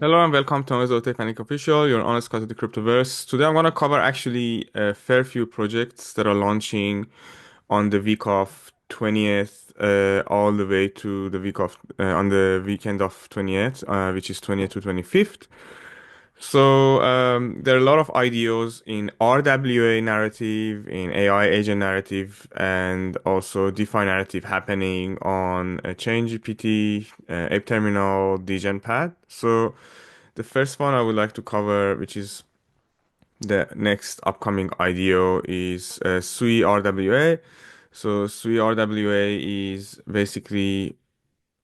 Hello and welcome to Zotech Panic Official, your honest guide to the cryptoverse. Today I'm going to cover actually a fair few projects that are launching on the week of 20th all the way to the week of on the weekend of 20th, which is 20th to 25th. There are a lot of IDOs in RWA narrative, in AI agent narrative, and also DeFi narrative happening on ChainGPT, Ape Terminal, DegenPad. So the first one I would like to cover, which is the next upcoming IDO, is Sui RWA. So Sui RWA is basically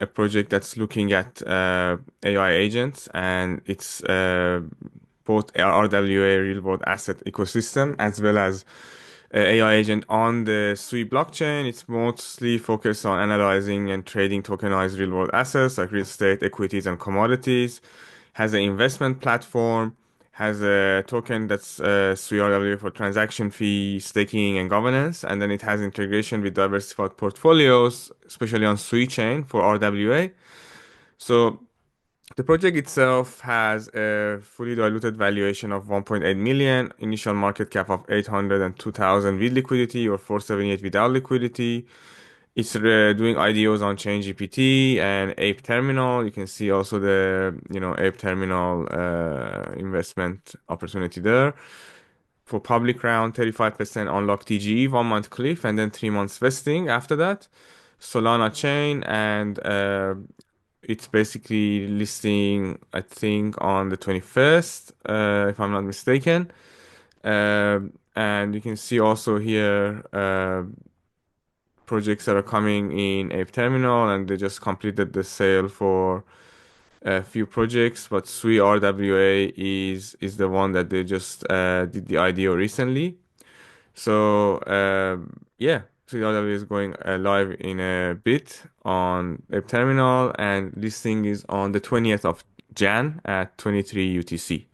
a project that's looking at AI agents, and it's both RWA real world asset ecosystem as well as AI agent on the Sui blockchain. It's mostly focused on analyzing and trading tokenized real world assets like real estate, equities, and commodities. Has an investment platform, has a token that's Sui RWA for transaction fee, staking, and governance. And then it has integration with diversified portfolios, especially on Sui chain for RWA. So the project itself has a fully diluted valuation of 1.8 million, initial market cap of 802,000 with liquidity or 478 without liquidity. It's doing IDOs on ChainGPT and Ape Terminal. You can see also the, Ape Terminal investment opportunity there. For public round, 35% unlock TGE, 1 month cliff, and then 3 months vesting after that. Solana chain, and it's basically listing, I think, on the 21st, if I'm not mistaken. And you can see also here projects that are coming in Ape Terminal, and they just completed the sale for a few projects. But Sui RWA is the one that they just did the IDO recently. So yeah, Sui RWA is going live in a bit on Ape Terminal, and listing is on the 20th of Jan at 23 UTC.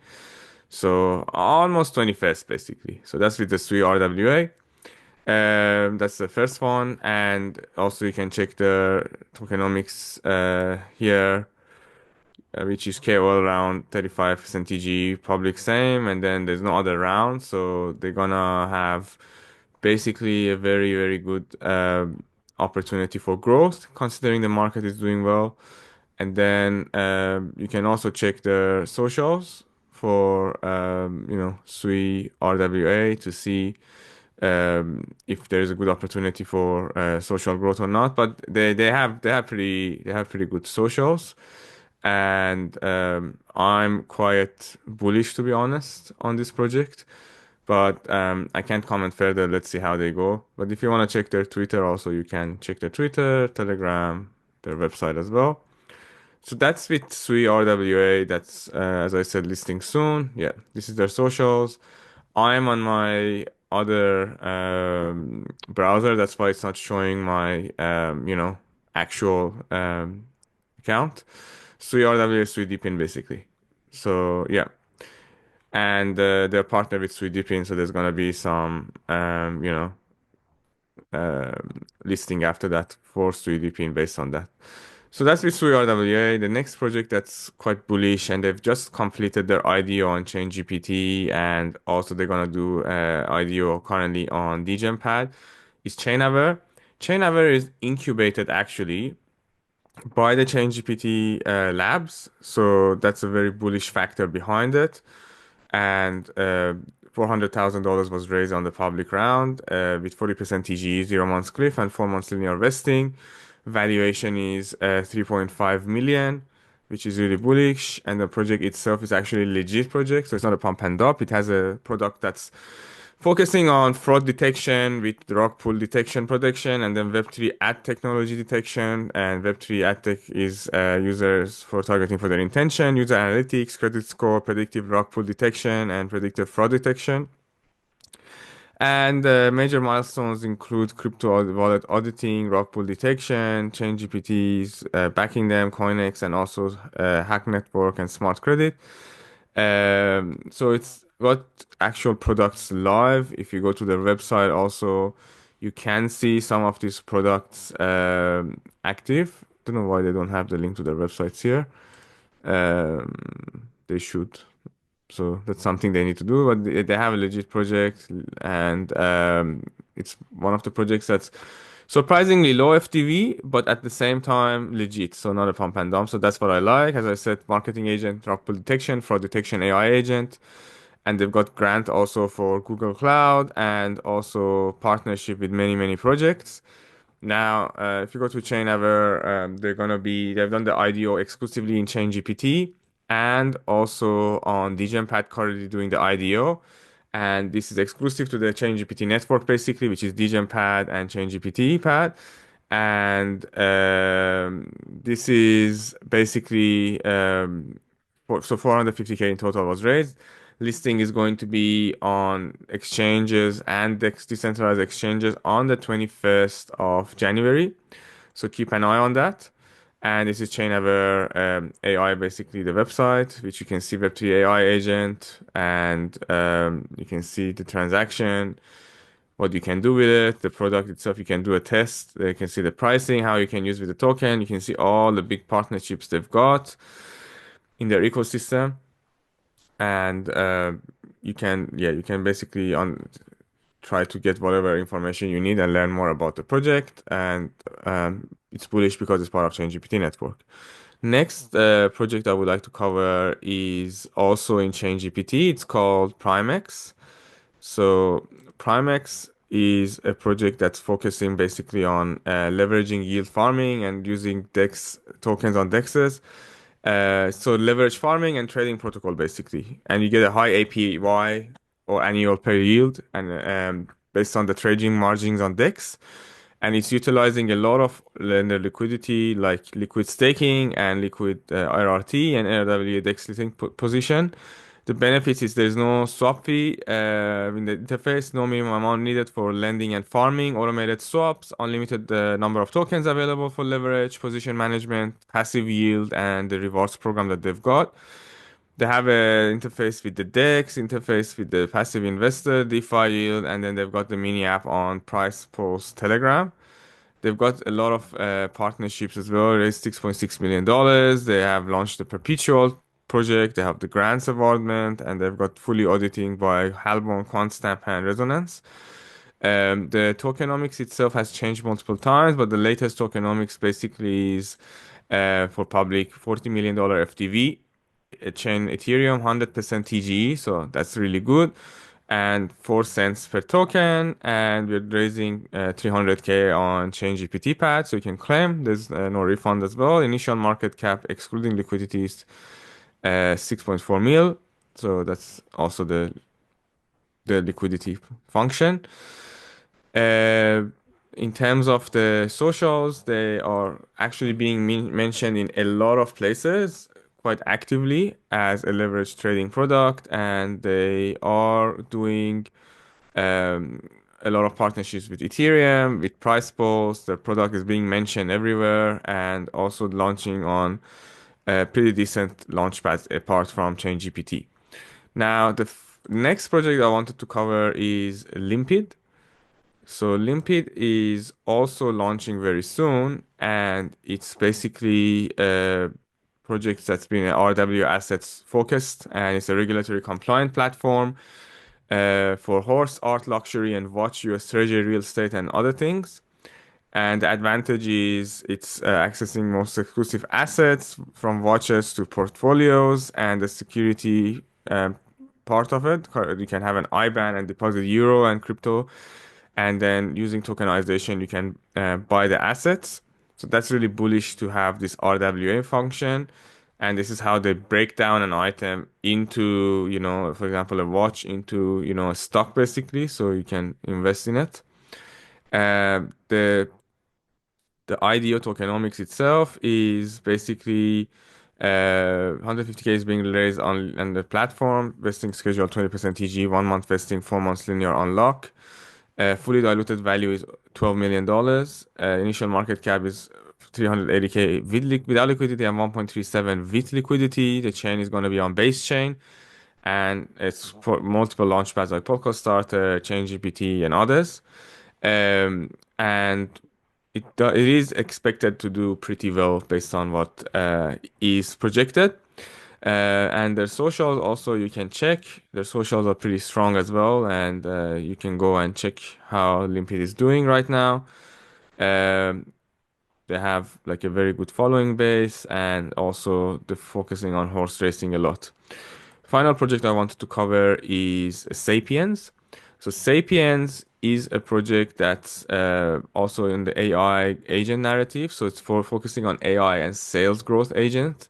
So almost 21st basically. So that's with the Sui RWA. That's the first one, and also you can check the tokenomics here, which is KOL around 35% TG, public same, and then there's no other round, so they're gonna have basically a very, very good opportunity for growth, considering the market is doing well. And then you can also check the socials for Sui RWA to see if there's a good opportunity for social growth or not. But they have pretty good socials, and I'm quite bullish, to be honest, on this project. But I can't comment further. Let's see how they go. But if you want to check their Twitter, also you can check their Twitter, Telegram, their website as well. So that's with Sui RWA. That's as I said, listing soon. Yeah, this is their socials. I'm on my other browser. That's why it's not showing my actual account. Sui RWA, Sui Deepin basically. So yeah, and they're partnered with Sui Deepin, so there's gonna be some listing after that for Sui Deepin based on that. So that's with Sui RWA. The next project that's quite bullish, and they've just completed their IDO on ChainGPT, and also they're gonna do IDO currently on DGenPad, is Chainaver. Chainaver is incubated actually by the ChainGPT labs, so that's a very bullish factor behind it. And $400,000 was raised on the public round with 40% TGE, 0 months cliff, and 4 months linear vesting. Valuation is 3.5 million, which is really bullish. And the project itself is actually a legit project, so it's not a pump and dump. It has a product that's focusing on fraud detection with rug pull detection protection, and then Web3 ad technology detection. And Web3 ad tech is users for targeting for their intention, user analytics, credit score, predictive rug pull detection, and predictive fraud detection. And major milestones include crypto wallet auditing, rug pull detection, chain GPTs, backing them, CoinEx, and also Hack Network and Smart Credit. So it's got actual products live. If you go to their website, also you can see some of these products active. Don't know why they don't have the link to their websites here. They should. So that's something they need to do, but they have a legit project, and it's one of the projects that's surprisingly low FTV, but at the same time legit. So not a pump and dump. So that's what I like. As I said, marketing agent, rug pull detection, fraud detection, AI agent, and they've got grant also for Google Cloud and also partnership with many projects. Now, if you go to Chainever, they've done the IDO exclusively in ChainGPT and also on DGenPad currently doing the IDO. And this is exclusive to the ChainGPT network, basically, which is DGenPad and ChainGPT pad. And this is basically, so 450K in total was raised. Listing is going to be on exchanges and decentralized exchanges on the 21st of January. So keep an eye on that. And this is Chainever AI, basically the website, which you can see Web3 AI agent, and you can see the transaction, what you can do with it, the product itself. You can do a test. You can see the pricing, how you can use with the token. You can see all the big partnerships they've got in their ecosystem, and you can basically on try to get whatever information you need and learn more about the project. And it's bullish because it's part of ChainGPT network. Next project I would like to cover is also in ChainGPT. It's called Primex. So Primex is a project that's focusing basically on leveraging yield farming and using DEX tokens on DEXs. So leverage farming and trading protocol basically, and you get a high APY or annual per yield, and based on the trading margins on DEX, and it's utilizing a lot of lender liquidity like liquid staking and liquid RRT and RW DEX listing position. The benefits is there's no swap fee in the interface, no minimum amount needed for lending and farming, automated swaps, unlimited number of tokens available for leverage, position management, passive yield, and the rewards program that they've got. They have a interface with the DEX, interface with the passive investor, DeFi yield, and then they've got the mini app on Price Post Telegram. They've got a lot of partnerships as well, raised $6.6 million. They have launched the Perpetual project, they have the grants awardment, and they've got fully auditing by Halborn, Quantstamp, and Resonance. The tokenomics itself has changed multiple times, but the latest tokenomics basically is for public $40 million FTV, chain Ethereum, 100% TGE, so that's really good. And 4 cents per token, and we're raising 300K on ChainGPT pad, so you can claim. There's no refund as well. Initial market cap, excluding liquidity, is 6.4 mil. So that's also the liquidity function. Uh, in terms of the socials, they are actually being mentioned in a lot of places quite actively as a leverage trading product, and they are doing um, a lot of partnerships with Ethereum, with Price Pulse. Their product is being mentioned everywhere, and also launching on pretty decent launchpads apart from ChainGPT. Now, the next project I wanted to cover is Limpid. So Limpid is also launching very soon, and it's basically a project that's been RW assets focused, and it's a regulatory compliant platform for horse, art, luxury, and watch, US Treasury, real estate, and other things. And the advantage is it's accessing most exclusive assets from watches to portfolios, and the security part of it. You can have an IBAN and deposit euro and crypto, and then using tokenization, you can buy the assets. So that's really bullish to have this RWA function. And this is how they break down an item into, for example, a watch into, a stock basically, so you can invest in it. Uh, the the IDO tokenomics itself is basically 150K is being raised on the platform. Vesting schedule 20% TG, 1 month vesting, 4 months linear unlock. Fully diluted value is $12 million. Initial market cap is 380K without liquidity and 1.37 with liquidity. The chain is going to be on base chain, and it's for multiple launchpads like Polkastarter, ChainGPT, and others. And it is expected to do pretty well based on what is projected. And their socials also you can check. Their socials are pretty strong as well, and you can go and check how Limpid is doing right now. Um, they have like a very good following base, and also they're focusing on horse racing a lot. Final project I wanted to cover is Sapiens. So Sapiens is a project that's also in the AI agent narrative. So it's for focusing on AI and sales growth agent.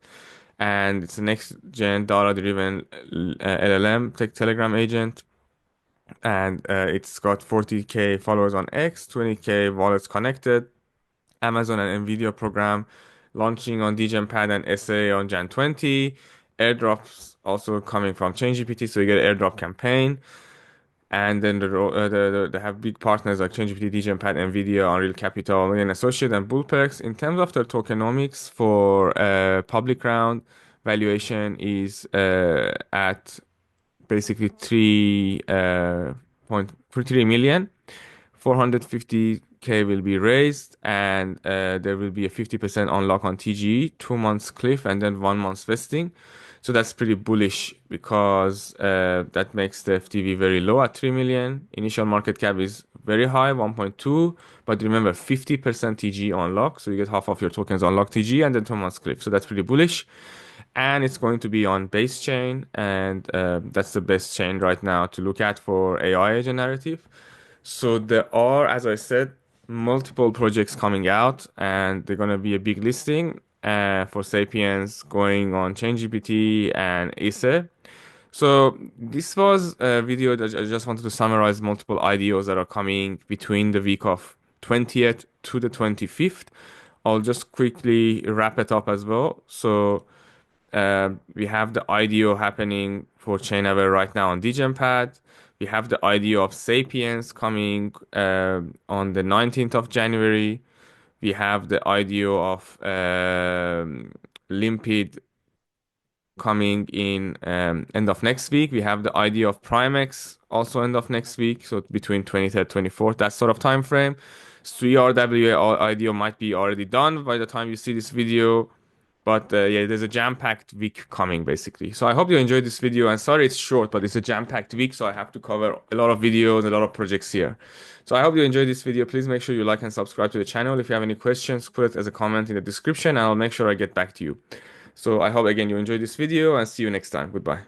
And it's a next gen data-driven LLM Telegram agent. And it's got 40K followers on X, 20K wallets connected. Amazon and Nvidia program launching on DGenPad and SA on Jan 20. Airdrops also coming from ChangeGPT, so you get an airdrop campaign. And then they have big partners like ChangeGPT, DGenPad, Nvidia, Unreal Capital, and Associate, and Bullpex. In terms of their tokenomics for public round, valuation is at basically 3.3 million. 450K will be raised, and there will be a 50% unlock on TGE, 2 months cliff, and then 1 month vesting. So that's pretty bullish because that makes the FTV very low at 3 million. Initial market cap is very high, 1.2. But remember, 50% TG unlock. So you get half of your tokens unlock TG and then 2 months cliff. So that's pretty bullish. And it's going to be on base chain. And that's the best chain right now to look at for AI agent narrative. So there are, as I said, multiple projects coming out, and they're gonna be a big listing for Sapiens going on ChangeGPT and ISE. So this was a video that I just wanted to summarize multiple IDOs that are coming between the week of 20th to the 25th. I'll just quickly wrap it up as well. So we have the IDO happening for Chainaver right now on DGenPad. We have the IDO of Sapiens coming on the 19th of January. We have the IDO of Limpid coming in end of next week. We have the idea of Primex also end of next week, so between 23rd, 24th, that sort of time frame. 3RWA IDO might be already done by the time you see this video. But yeah, there's a jam-packed week coming basically. So I hope you enjoyed this video, and sorry it's short, but it's a jam-packed week, so I have to cover a lot of videos, a lot of projects here. So I hope you enjoyed this video. Please make sure you like and subscribe to the channel. If you have any questions, put it as a comment in the description, and I'll make sure I get back to you. So I hope again you enjoyed this video, and see you next time. Goodbye.